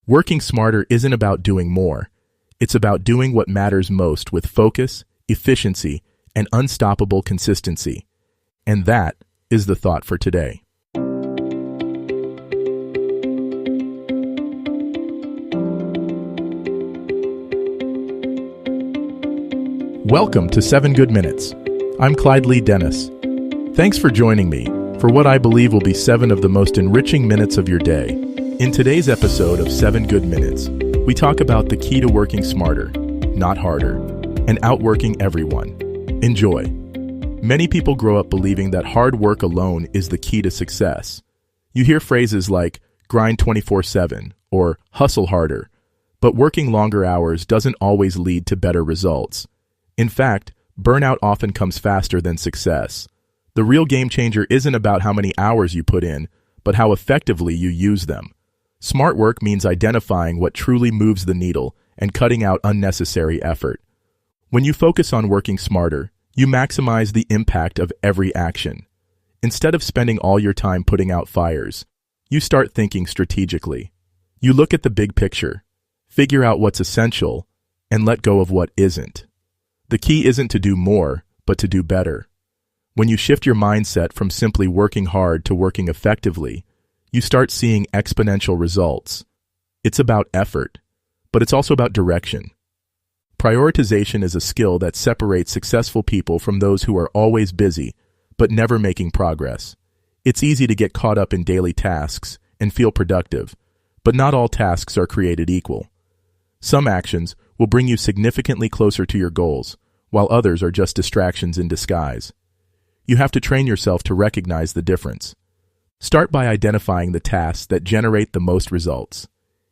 Working smarter isn't about doing more. It's about doing what matters most with focus, efficiency, and unstoppable consistency. And that is the thought for today. Welcome to 7 Good Minutes. I'm Clyde Lee Dennis. Thanks for joining me for what I believe will be 7 of the most enriching minutes of your day. In today's episode of 7 Good Minutes, we talk about the key to working smarter, not harder, and outworking everyone. Enjoy. Many people grow up believing that hard work alone is the key to success. You hear phrases like grind 24/7 or hustle harder, but working longer hours doesn't always lead to better results. In fact, burnout often comes faster than success. The real game changer isn't about how many hours you put in, but how effectively you use them. Smart work means identifying what truly moves the needle and cutting out unnecessary effort. When you focus on working smarter, you maximize the impact of every action. Instead of spending all your time putting out fires, you start thinking strategically. You look at the big picture, figure out what's essential, and let go of what isn't. The key isn't to do more, but to do better. When you shift your mindset from simply working hard to working effectively, you start seeing exponential results. It's about effort, but it's also about direction. Prioritization is a skill that separates successful people from those who are always busy, but never making progress. It's easy to get caught up in daily tasks and feel productive, but not all tasks are created equal. Some actions will bring you significantly closer to your goals, while others are just distractions in disguise. You have to train yourself to recognize the difference. Start by identifying the tasks that generate the most results.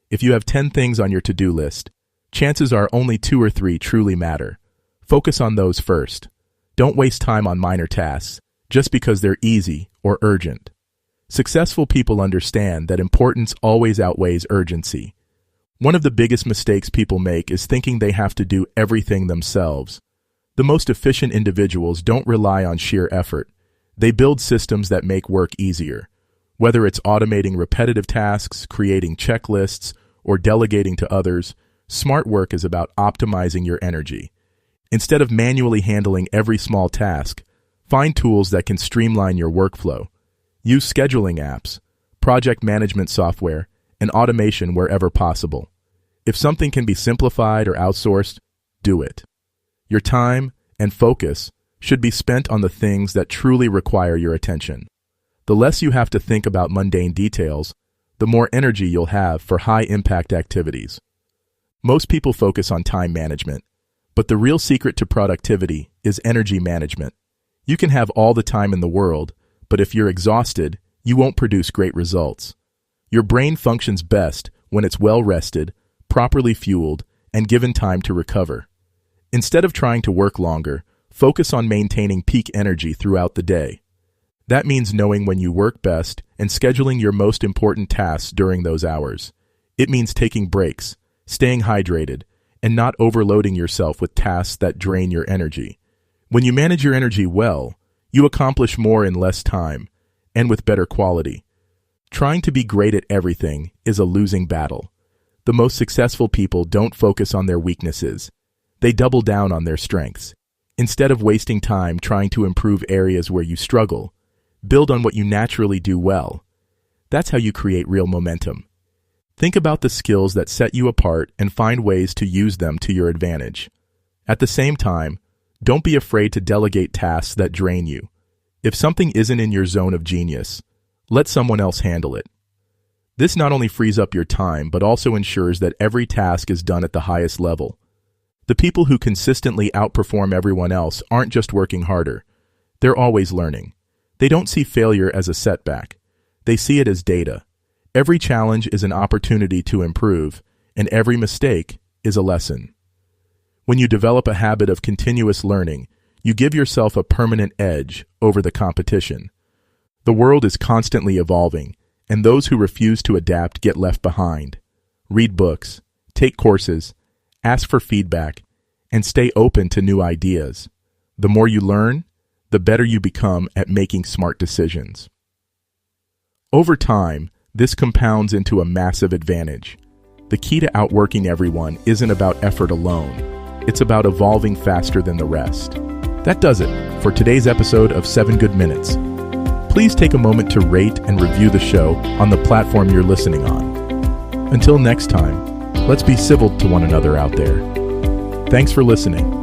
If you have 10 things on your to-do list, chances are only 2 or 3 truly matter. Focus on those first. Don't waste time on minor tasks just because they're easy or urgent. Successful people understand that importance always outweighs urgency. One of the biggest mistakes people make is thinking they have to do everything themselves. The most efficient individuals don't rely on sheer effort. They build systems that make work easier. Whether it's automating repetitive tasks, creating checklists, or delegating to others, smart work is about optimizing your energy. Instead of manually handling every small task, find tools that can streamline your workflow. Use scheduling apps, project management software, and automation wherever possible. If something can be simplified or outsourced, do it. Your time and focus should be spent on the things that truly require your attention. The less you have to think about mundane details, the more energy you'll have for high-impact activities. Most people focus on time management, but the real secret to productivity is energy management. You can have all the time in the world, but if you're exhausted, you won't produce great results. Your brain functions best when it's well-rested, properly fueled, and given time to recover. Instead of trying to work longer, focus on maintaining peak energy throughout the day. That means knowing when you work best and scheduling your most important tasks during those hours. It means taking breaks, staying hydrated, and not overloading yourself with tasks that drain your energy. When you manage your energy well, you accomplish more in less time and with better quality. Trying to be great at everything is a losing battle. The most successful people don't focus on their weaknesses. They double down on their strengths. Instead of wasting time trying to improve areas where you struggle, build on what you naturally do well. That's how you create real momentum. Think about the skills that set you apart and find ways to use them to your advantage. At the same time, don't be afraid to delegate tasks that drain you. If something isn't in your zone of genius, let someone else handle it. This not only frees up your time, but also ensures that every task is done at the highest level. The people who consistently outperform everyone else aren't just working harder. They're always learning. They don't see failure as a setback. They see it as data. Every challenge is an opportunity to improve, and every mistake is a lesson. When you develop a habit of continuous learning, you give yourself a permanent edge over the competition. The world is constantly evolving, and those who refuse to adapt get left behind. Read books, take courses, ask for feedback, and stay open to new ideas. The more you learn, the better you become at making smart decisions. Over time, this compounds into a massive advantage. the key to outworking everyone isn't about effort alone. It's about evolving faster than the rest. That does it for today's episode of 7 Good Minutes. Please take a moment to rate and review the show on the platform you're listening on. Until next time, let's be civil to one another out there. Thanks for listening.